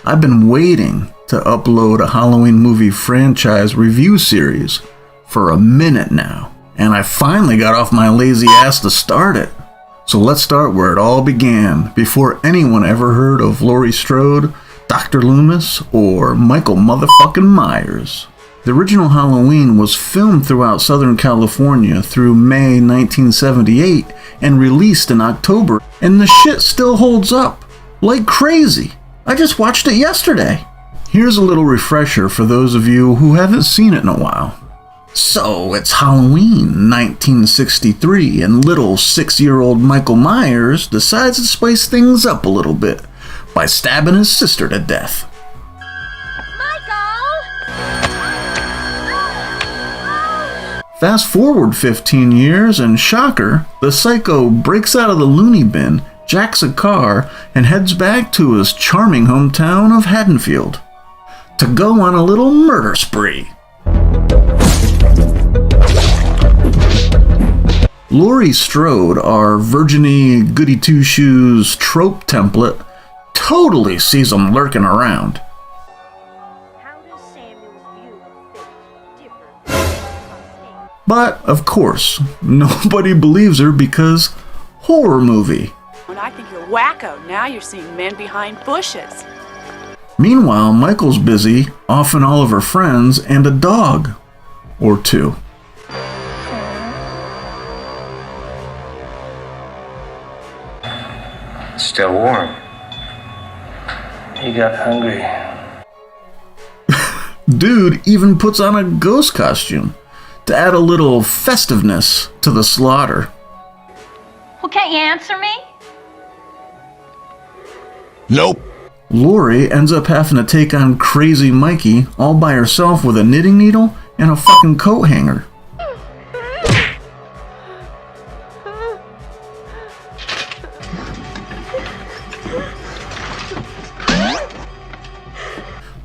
I've been waiting to upload a Halloween movie franchise review series for a minute now, and I finally got off my lazy ass to start it. So let's start where it all began, before anyone ever heard of Laurie Strode, Dr. Loomis, or Michael motherfucking Myers. The original Halloween was filmed throughout Southern California through May 1978 and released in October, and the shit still holds up like crazy. I just watched it yesterday. Here's a little refresher for those of you who haven't seen it in a while. So, it's Halloween 1963, and little 6-year-old Michael Myers decides to spice things up a little bit by stabbing his sister to death. Fast forward 15 years, and shocker, the psycho breaks out of the loony bin, jacks a car, and heads back to his charming hometown of Haddonfield to go on a little murder spree. Laurie Strode, our virgin-y, goody-two-shoes trope template, totally sees him lurking around. But, of course, nobody believes her because horror movie. And I think you're wacko. Now you're seeing men behind bushes. Meanwhile, Michael's busy offing all of her friends and a dog or two. Still warm. He got hungry. Dude even puts on a ghost costume to add a little festiveness to the slaughter. Well, can't you answer me? Nope. Laurie ends up having to take on crazy Mikey all by herself with a knitting needle and a fucking coat hanger.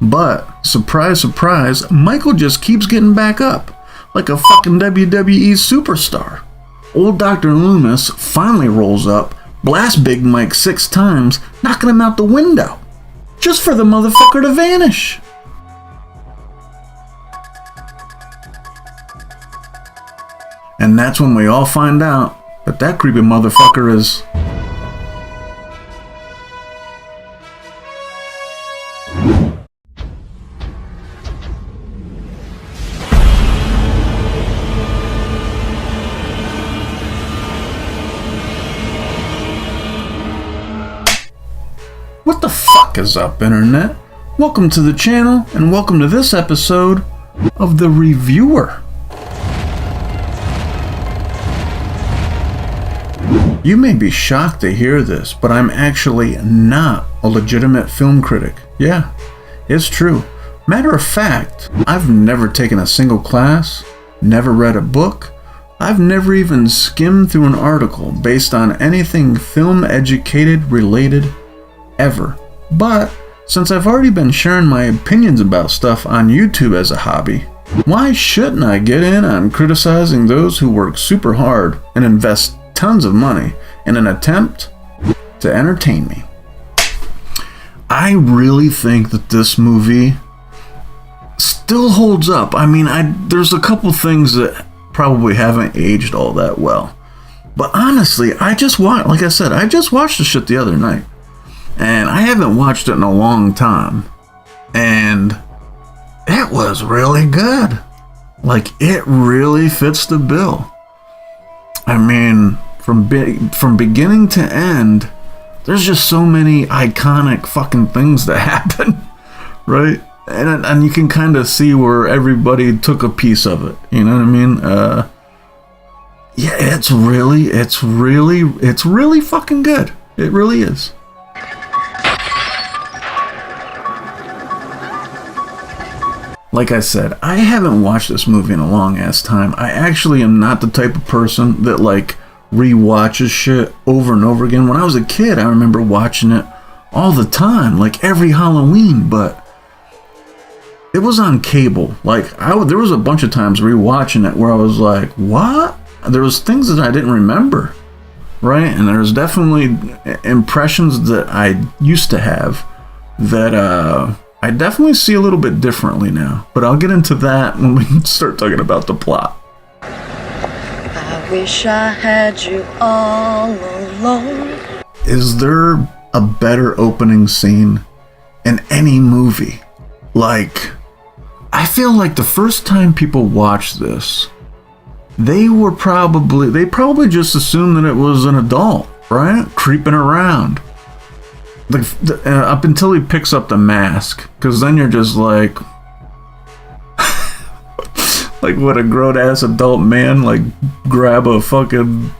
But, surprise, surprise, Michael just keeps getting back up, like a fucking WWE superstar. Old Dr. Loomis finally rolls up, blasts Big Mike 6 times, knocking him out the window, just for the motherfucker to vanish. And that's when we all find out that that creepy motherfucker is... What the fuck is up, internet? Welcome to the channel, and welcome to this episode of The Reviewer. You may be shocked to hear this, but I'm actually not a legitimate film critic. Yeah, it's true. Matter of fact, I've never taken a single class, never read a book, I've never even skimmed through an article based on anything film educated related ever. But since I've already been sharing my opinions about stuff on YouTube as a hobby, why shouldn't I get in on criticizing those who work super hard and invest tons of money in an attempt to entertain me? I really think that this movie still holds up. I mean, there's a couple things that probably haven't aged all that well. But honestly, I just watched the shit the other night. And I haven't watched it in a long time. And it was really good. Like, it really fits the bill. I mean, from beginning to end, there's just so many iconic fucking things that happen, right? And you can kind of see where everybody took a piece of it. You know what I mean? Yeah, it's really fucking good. It really is. Like I said, I haven't watched this movie in a long ass time. I actually am not the type of person that like rewatches shit over and over again. When I was a kid, I remember watching it all the time, like every Halloween, but it was on cable. Like there was a bunch of times rewatching it where I was like, what? There was things that I didn't remember, right? And there's definitely impressions that I used to have that I definitely see a little bit differently now. But I'll get into that when we start talking about the plot. I wish I had you all alone. Is there a better opening scene in any movie? Like, I feel like the first time people watched this, they probably just assumed that it was an adult, right? Creeping around. Up until he picks up the mask, because then you're just like, like, what, a grown-ass adult man, like, grab a fucking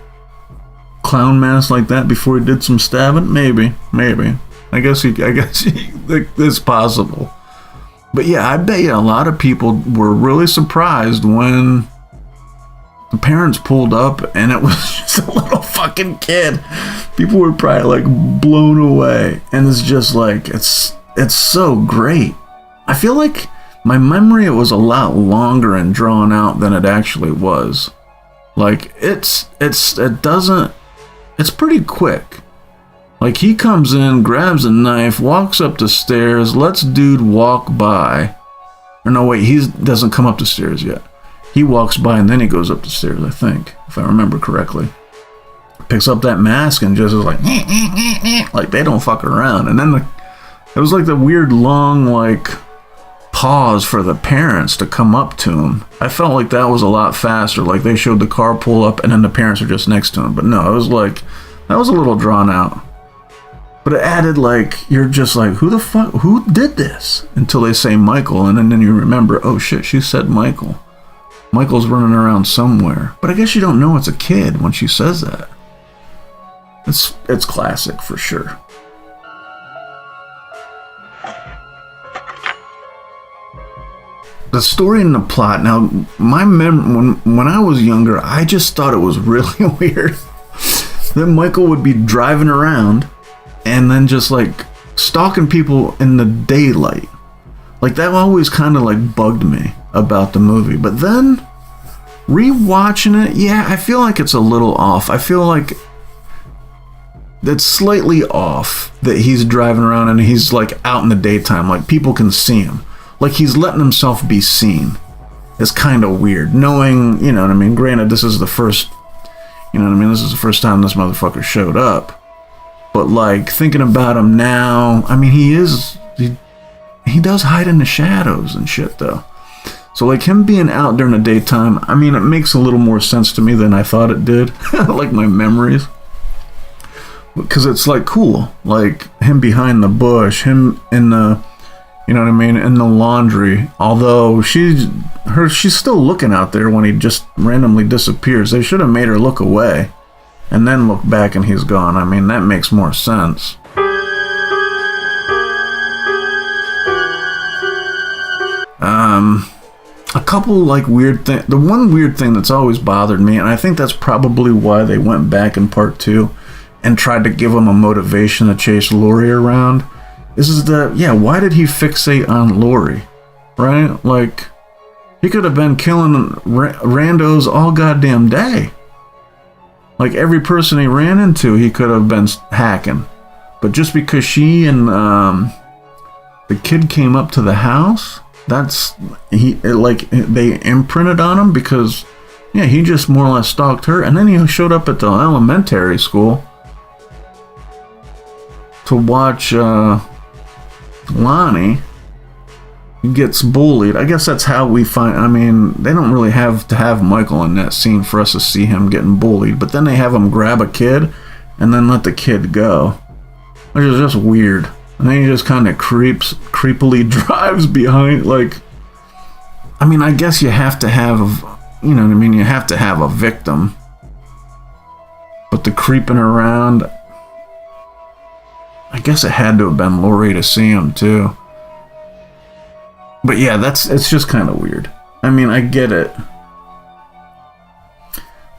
clown mask like that before he did some stabbing? Maybe. I guess it's possible. But yeah, I bet you a lot of people were really surprised when the parents pulled up and it was just a little fucking kid. People were probably like blown away. And it's just like, it's so great. I feel like my memory, it was a lot longer and drawn out than it actually was. Like, it's pretty quick. Like, he comes in, grabs a knife, walks up the stairs, lets dude walk by. Or no, wait, he doesn't come up the stairs yet. He walks by and then he goes up the stairs, I think, if I remember correctly. Picks up that mask and just is like, like, they don't fuck around. And then it was like the weird long, like, pause for the parents to come up to him. I felt like that was a lot faster. Like, they showed the car pull up and then the parents are just next to him. But no, it was like, that was a little drawn out. But it added, like, you're just like, who did this? Until they say Michael, and then you remember, oh shit, she said Michael. Michael's running around somewhere. But I guess you don't know it's a kid when she says that. It's classic for sure. The story and the plot. Now, when I was younger, I just thought it was really weird. Then Michael would be driving around and then just like stalking people in the daylight. Like, that always kind of like bugged me about the movie. But then rewatching it, yeah, I feel like it's a little off. I feel like that's slightly off that he's driving around and he's like out in the daytime, like people can see him. Like, he's letting himself be seen. It's kind of weird, knowing, you know what I mean? Granted, this is the first, you know what I mean? This is the first time this motherfucker showed up. But like, thinking about him now, I mean, he does hide in the shadows and shit though. So like, him being out during the daytime, I mean, it makes a little more sense to me than I thought it did. Like my memories. Because it's like cool. Like, him behind the bush, him in the, you know what I mean, in the laundry. Although she's still looking out there when he just randomly disappears. They should have made her look away and then look back and he's gone. I mean, that makes more sense. A couple like weird things. The one weird thing that's always bothered me, and I think that's probably why they went back in part 2 and tried to give him a motivation to chase Lori around, is that, yeah, why did he fixate on Lori? Right? Like, he could have been killing randos all goddamn day. Like, every person he ran into, he could have been hacking. But just because she and the kid came up to the house, they imprinted on him because, yeah, he just more or less stalked her. And then he showed up at the elementary school to watch Lonnie gets bullied. I guess that's how we find, I mean, they don't really have to have Michael in that scene for us to see him getting bullied, but then they have him grab a kid and then let the kid go, which is just weird. And then he just kind of creepily drives behind, like, I mean, I guess you have to have, you know what I mean, you have to have a victim, but the creeping around, I guess it had to have been Lori to see him too. But yeah, it's just kind of weird. I mean, I get it.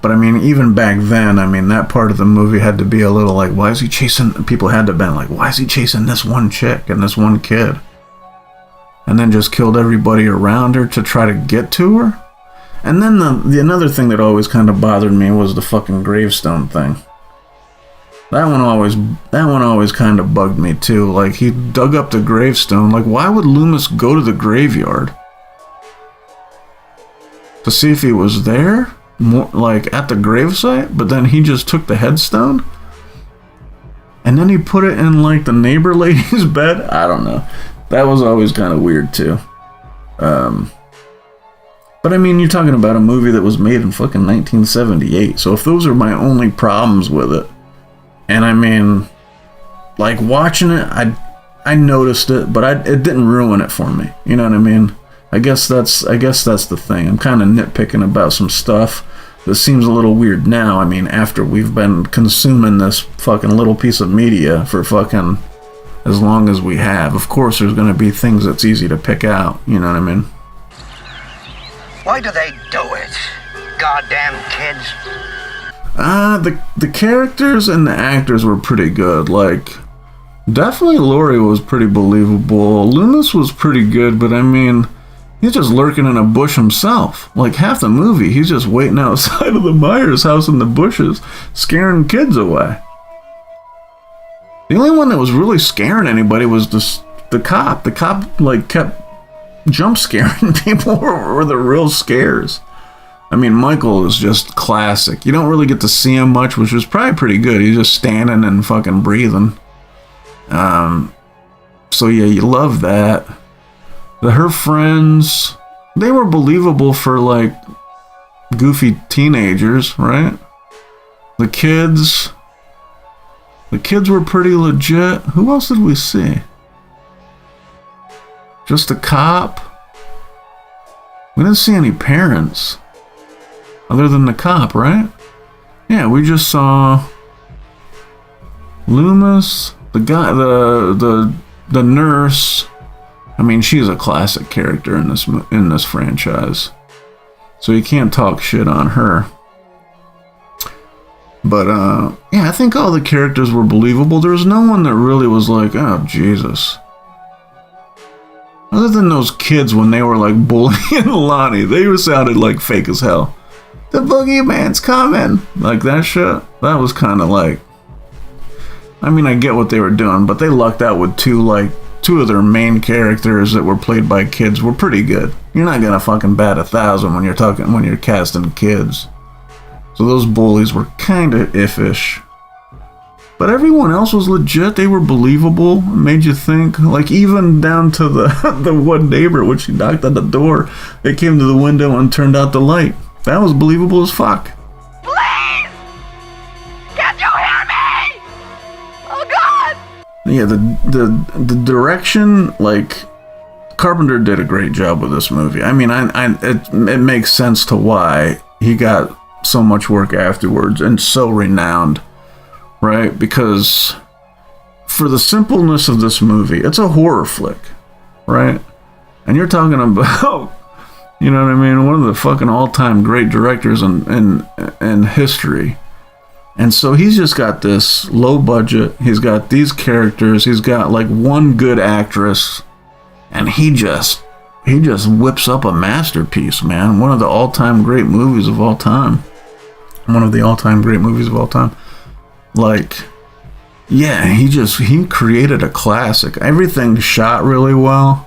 But I mean, even back then, I mean, that part of the movie had to be a little like, why is he chasing, people had to have been like, why is he chasing this one chick and this one kid? And then just killed everybody around her to try to get to her? And then the another thing that always kind of bothered me was the fucking gravestone thing. That one always kind of bugged me too. Like, he dug up the gravestone. Like, why would Loomis go to the graveyard? To see if he was there? More like at the gravesite? But then he just took the headstone? And then he put it in like the neighbor lady's bed? I don't know. That was always kind of weird too. But I mean, you're talking about a movie that was made in fucking 1978. So if those are my only problems with it, and I mean, like watching it, I noticed it, but it didn't ruin it for me. You know what I mean? I guess that's the thing. I'm kind of nitpicking about some stuff that seems a little weird now. I mean, after we've been consuming this fucking little piece of media for fucking as long as we have. Of course, there's going to be things that's easy to pick out. You know what I mean? Why do they do it? Goddamn kids. The characters and the actors were pretty good. Like, definitely Laurie was pretty believable. Loomis was pretty good, but I mean, he's just lurking in a bush himself. Like, half the movie, he's just waiting outside of the Myers house in the bushes, scaring kids away. The only one that was really scaring anybody was the cop. The cop, like, kept jump scaring people were the real scares. I mean, Michael is just classic. You don't really get to see him much, which was probably pretty good. He's just standing and fucking breathing. So yeah, you love that. Her friends, they were believable for like goofy teenagers, right? The kids were pretty legit. Who else did we see? Just a cop? We didn't see any parents. Other than the cop, right? Yeah, we just saw Loomis, the guy, the nurse. I mean, she's a classic character in this franchise, so you can't talk shit on her. But yeah, I think all the characters were believable. There was no one that really was like, oh Jesus. Other than those kids when they were like bullying Lonnie, they sounded like fake as hell. The boogeyman's coming! Like that shit. That was kind of like... I mean, I get what they were doing, but they lucked out with two of their main characters that were played by kids were pretty good. You're not gonna fucking bat 1,000 when you're casting kids. So those bullies were kind of iffish. But everyone else was legit. They were believable. It made you think. Like, even down to the one neighbor when she knocked on the door. They came to the window and turned out the light. That was believable as fuck. Please! Can't you hear me? Oh God! Yeah, the direction, like, Carpenter did a great job with this movie. I mean, it makes sense to why he got so much work afterwards and so renowned, right? Because for the simpleness of this movie, it's a horror flick, right? And you're talking about, you know what I mean, one of the fucking all-time great directors in history. And so he's just got this low budget, he's got these characters, he's got like one good actress, and he just whips up a masterpiece, man. One of the all-time great movies of all time. Like, yeah, he created a classic. Everything shot really well.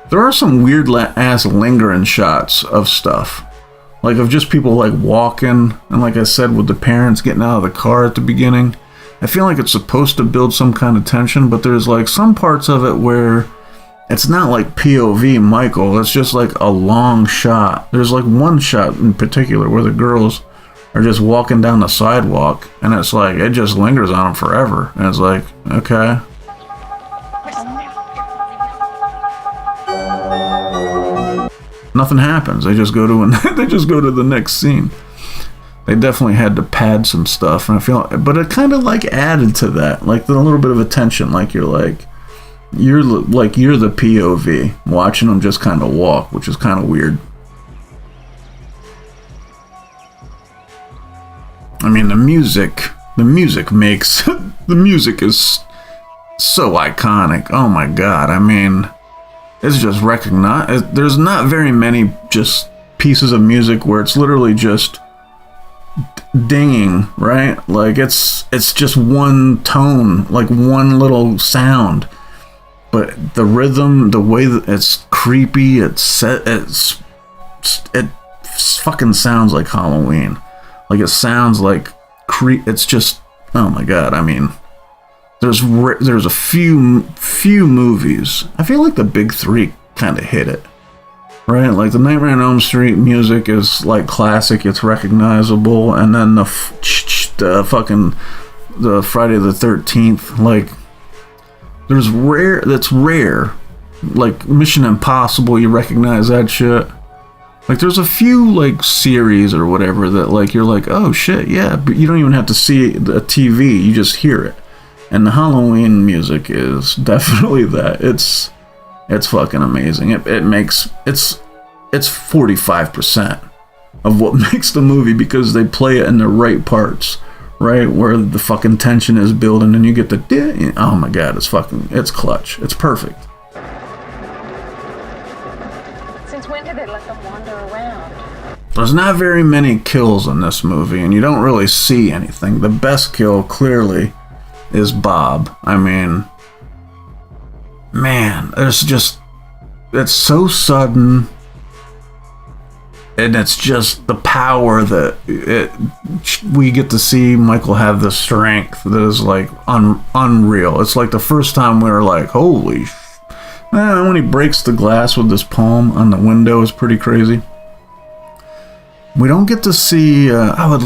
There are some weird ass lingering shots of stuff, like of just people like walking, and like I said, with the parents getting out of the car at the beginning. I feel like it's supposed to build some kind of tension, but there's like some parts of it where it's not like POV Michael, it's just like a long shot. There's like one shot in particular where the girls are just walking down the sidewalk, and it's like, it just lingers on them forever. And it's like, okay. Nothing happens. They just go to the next scene. They definitely had to pad some stuff, and I feel, but it kind of like added to that, like a little bit of attention. Like you're the POV watching them just kind of walk, which is kind of weird. I mean, the music makes the music is so iconic. Oh my god! I mean, it's just recognized. There's not very many just pieces of music where it's literally just dinging, right? Like it's just one tone, like one little sound, but the rhythm, the way that it's creepy, it fucking sounds like Halloween. Like it sounds like it's just, oh my god. I mean, there's a few movies. I feel like the big three kind of hit it, right? Like the Nightmare on Elm Street music is like classic, it's recognizable, and then the fucking the Friday the 13th, like that's rare. Like Mission Impossible, you recognize that shit. Like there's a few like series or whatever that like you're like, oh shit, yeah, but you don't even have to see the TV, you just hear it. And the Halloween music is definitely that. It's fucking amazing. It's 45% of what makes the movie, because they play it in the right parts, right, where the fucking tension is building and you get the, oh my god, it's clutch. It's perfect. When did they let them wander around? There's not very many kills in this movie, and you don't really see anything. The best kill, clearly, is Bob. I mean, man, it's so sudden, and it's just the power that we get to see Michael have the strength that is like unreal. It's like the first time we were like, holy man, when he breaks the glass with his palm on the window is pretty crazy. We don't get to see. I would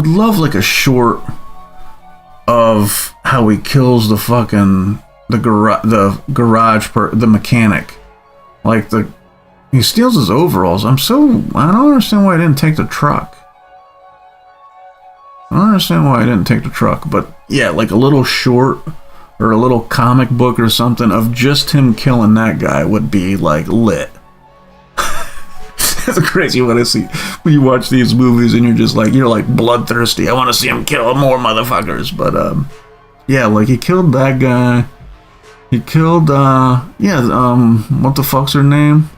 love like a short of how he kills the fucking the mechanic. Like he steals his overalls. I don't understand why I didn't take the truck. But yeah, like a little short or a little comic book or something of just him killing that guy would be like lit. That's crazy what I see when you watch these movies and you're like bloodthirsty. I want to see him kill more motherfuckers. But yeah, like he killed that guy. He killed what the fuck's her name?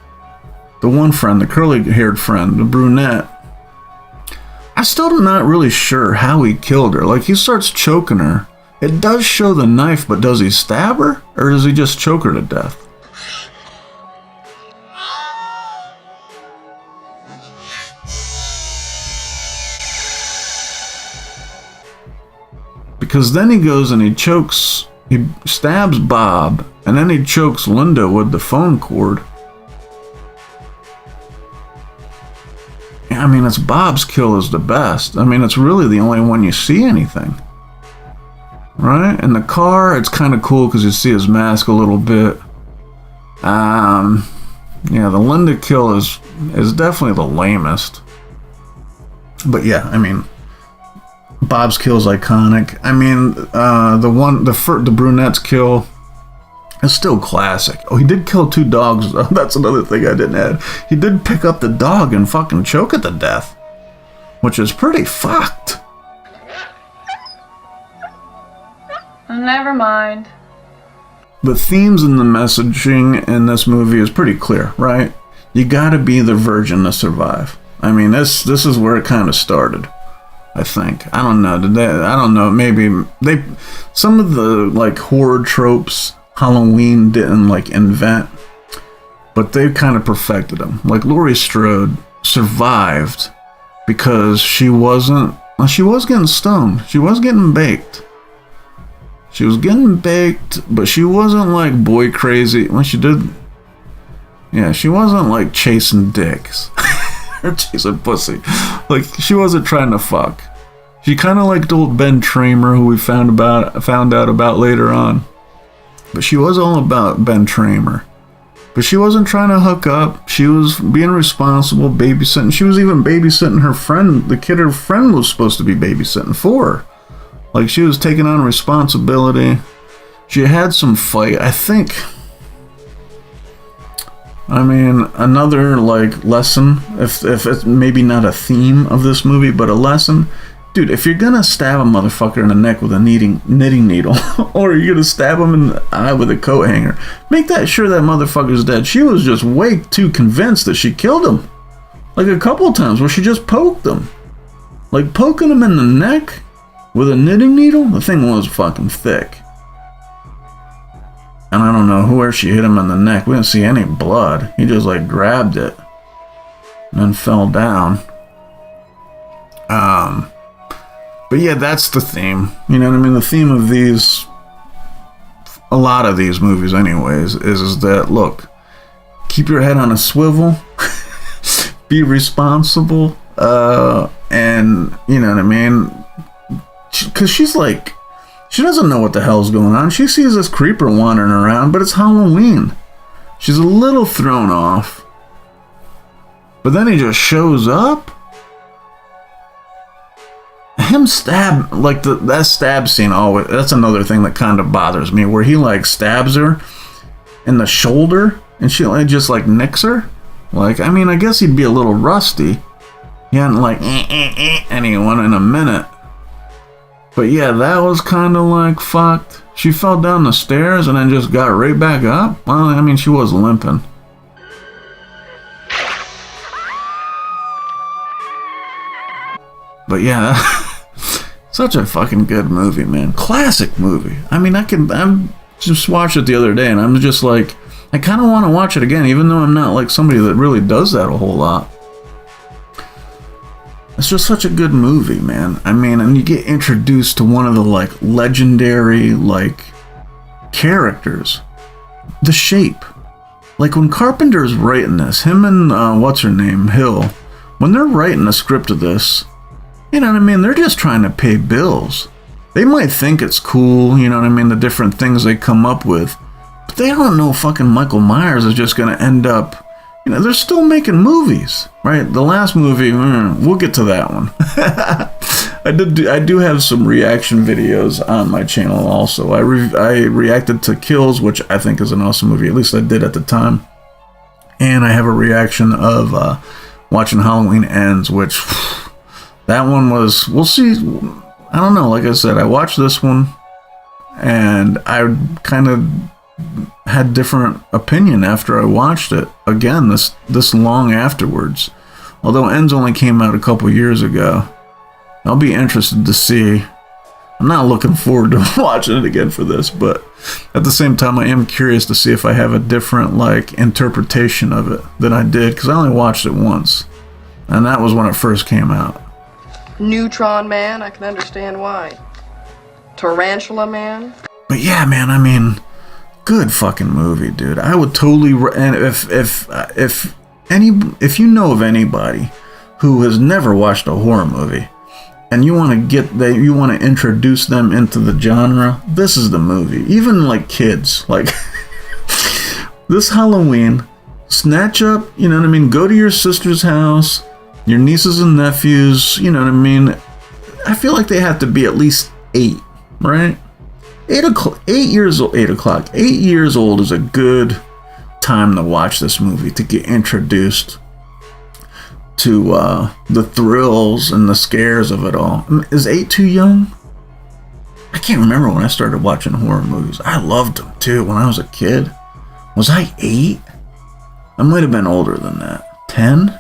The one friend, the curly-haired friend, the brunette. I still am not really sure how he killed her. Like he starts choking her. It does show the knife, but does he stab her? Or does he just choke her to death? Because then he goes and he stabs Bob, and then he chokes Linda with the phone cord. I mean, it's Bob's kill is the best. I mean, it's really the only one you see anything. Right? In the car, it's kind of cool because you see his mask a little bit. Yeah, the Linda kill is definitely the lamest. But yeah, I mean, Bob's kill is iconic. I mean, the brunette's kill is still classic. Oh, he did kill 2 dogs. That's another thing I didn't add. He did pick up the dog and fucking choke it to death, which is pretty fucked. Never mind. The themes and the messaging in this movie is pretty clear, right? You gotta be the virgin to survive. I mean, this is where it kind of started, I think. I don't know. Maybe some of the like horror tropes Halloween didn't like invent, but they kind of perfected them. Like Laurie Strode survived because she was getting stoned. She was getting baked. She was getting baked, but she wasn't like boy crazy. When she did, yeah, she wasn't like chasing dicks or chasing pussy. Like she wasn't trying to fuck. She kind of liked old Ben Tramer, who we found out about later on. But she was all about Ben Tramer. But she wasn't trying to hook up. She was being responsible, babysitting. She was even babysitting her friend, the kid her friend was supposed to be babysitting for her. Like, she was taking on responsibility. She had some fight. I think, I mean, another, like, lesson, if it's maybe not a theme of this movie, but a lesson. Dude, if you're gonna stab a motherfucker in the neck with a knitting needle, or you're gonna stab him in the eye with a coat hanger, make that sure that motherfucker's dead. She was just way too convinced that she killed him. Like a couple of times where she just poked him. Like poking him in the neck with a knitting needle? The thing was fucking thick. And I don't know where she hit him in the neck. We didn't see any blood. He just like grabbed it and then fell down. But yeah, that's the theme. You know what I mean? The theme of these, a lot of these movies anyways, is that, look, keep your head on a swivel, be responsible, and, you know what I mean? Because she's like, she doesn't know what the hell's going on. She sees this creeper wandering around, but it's Halloween. She's a little thrown off. But then he just shows up. Him stab, like that stab scene always, that's another thing that kind of bothers me, where he like stabs her in the shoulder and she like just like nicks her. Like, I mean, I guess he'd be a little rusty. He hadn't like anyone in a minute. But yeah, that was kind of like fucked. She fell down the stairs and then just got right back up. Well, I mean, she was limping. But yeah, such a fucking good movie, man. Classic movie. I mean, I just watched it the other day and I'm just like, I kind of want to watch it again, even though I'm not like somebody that really does that a whole lot. It's just such a good movie, man. I mean, and you get introduced to one of the like legendary like characters, The Shape. Like when Carpenter's writing this, him and what's her name, Hill, when they're writing the script of this, you know what I mean? They're just trying to pay bills. They might think it's cool, you know what I mean? The different things they come up with, but they don't know fucking Michael Myers is just gonna end up. You know, they're still making movies, right? The last movie, we'll get to that one. I do have some reaction videos on my channel also. I reacted to Kills, which I think is an awesome movie. At least I did at the time. And I have a reaction of watching Halloween Ends, which that one was, we'll see. I don't know. Like I said, I watched this one and I kind of had different opinion after I watched it again this long afterwards. Although Ends only came out a couple years ago. I'll be interested to see. I'm not looking forward to watching it again for this, but at the same time I am curious to see if I have a different like interpretation of it than I did, because I only watched it once and that was when it first came out. Neutron Man, I can understand why. Tarantula Man. But yeah, man, I mean, good fucking movie, dude. I would totally. And if you know of anybody who has never watched a horror movie, and you want to introduce them into the genre, this is the movie. Even like kids, like this Halloween, snatch up. You know what I mean? Go to your sister's house, your nieces and nephews. You know what I mean? I feel like they have to be at least 8, right? 8 years old. 8 o'clock. 8 years old is a good time to watch this movie, to get introduced to the thrills and the scares of it all. Is 8 too young? I can't remember when I started watching horror movies. I loved them too when I was a kid. Was I 8? I might have been older than that. 10?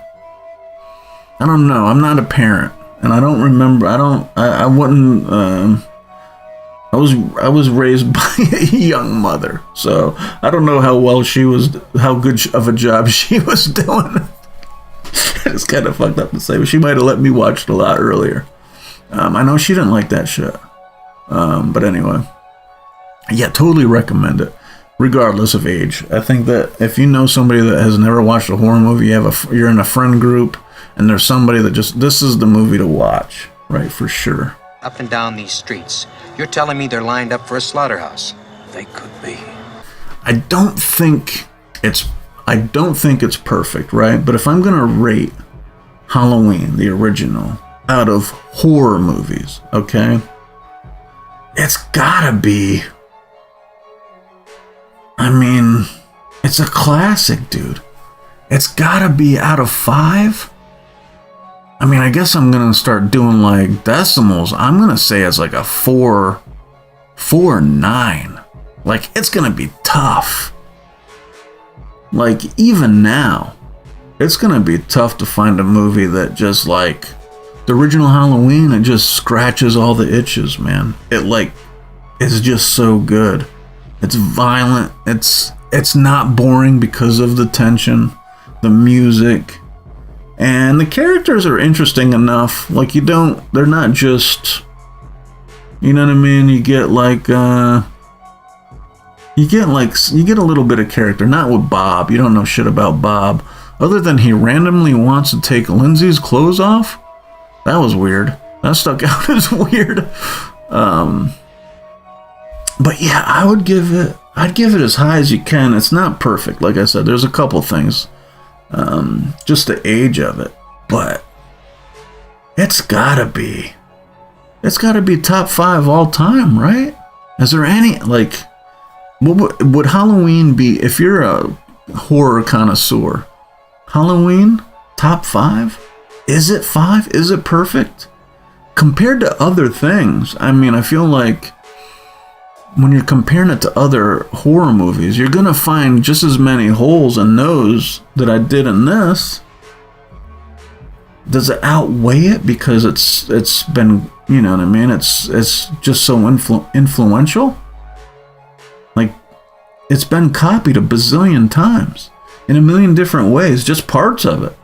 I don't know. I'm not a parent, and I don't remember. I wouldn't. I was raised by a young mother, so I don't know how good of a job she was doing. It's kind of fucked up to say, but she might have let me watch it a lot earlier. I know she didn't like that shit. But anyway, yeah, totally recommend it, regardless of age. I think that if you know somebody that has never watched a horror movie, you're in a friend group, and there's somebody that this is the movie to watch, right? For sure. Up and down these streets. You're telling me they're lined up for a slaughterhouse? They could be. I don't think it's perfect, right? But if I'm gonna rate Halloween, the original, out of horror movies, okay, it's gotta be. I mean, it's a classic, dude. It's gotta be out of 5. I mean, I guess I'm gonna start doing like decimals. I'm gonna say it's like a 4.9. Like, it's gonna be tough. Like, even now, it's gonna be tough to find a movie that just like The original Halloween, it just scratches all the itches, man. It like is just so good. It's violent. It's not boring because of the tension, the music, and the characters are interesting enough. Like they're not just, you know what I mean? You get like you get a little bit of character. Not with Bob. You don't know shit about Bob, other than he randomly wants to take Lindsay's clothes off. That was weird. That stuck out as weird. But yeah, I'd give it as high as you can. It's not perfect, like I said. There's a couple things, just the age of it, but it's gotta be top 5 all time, right? Is there any, like, what would Halloween be if you're a horror connoisseur? Halloween top 5? Is it 5? Is it perfect compared to other things? I mean, I feel like when you're comparing it to other horror movies, you're gonna find just as many holes in those that I did in this. Does it outweigh it because it's been, you know what I mean? It's just so influential. Like, it's been copied a bazillion times in a million different ways, just parts of it.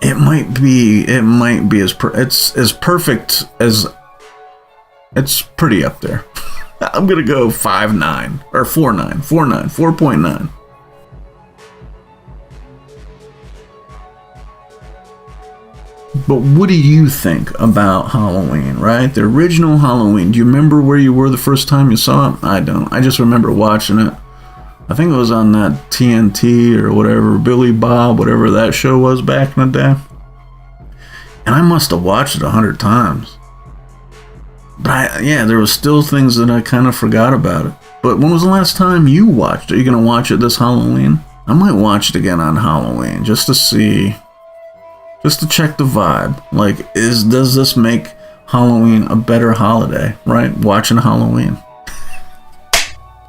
It might be it's as perfect as. It's pretty up there. I'm gonna go 5.9 or 4.9. But what do you think about Halloween, right? The original Halloween. Do you remember where you were the first time you saw it? I don't. I just remember watching it. I think it was on that TNT or whatever, Billy Bob, whatever that show was back in the day. And I must have watched it 100 times. But there was still things that I kind of forgot about it. But when was the last time you watched it? Are you going to watch it this Halloween? I might watch it again on Halloween just to see, just to check the vibe. Like, does this make Halloween a better holiday, right? Watching Halloween.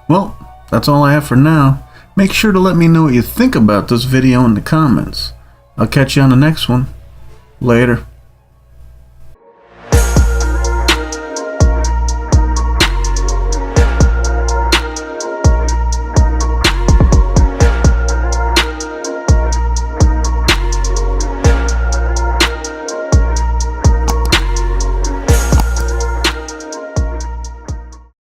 Well, that's all I have for now. Make sure to let me know what you think about this video in the comments. I'll catch you on the next one. Later.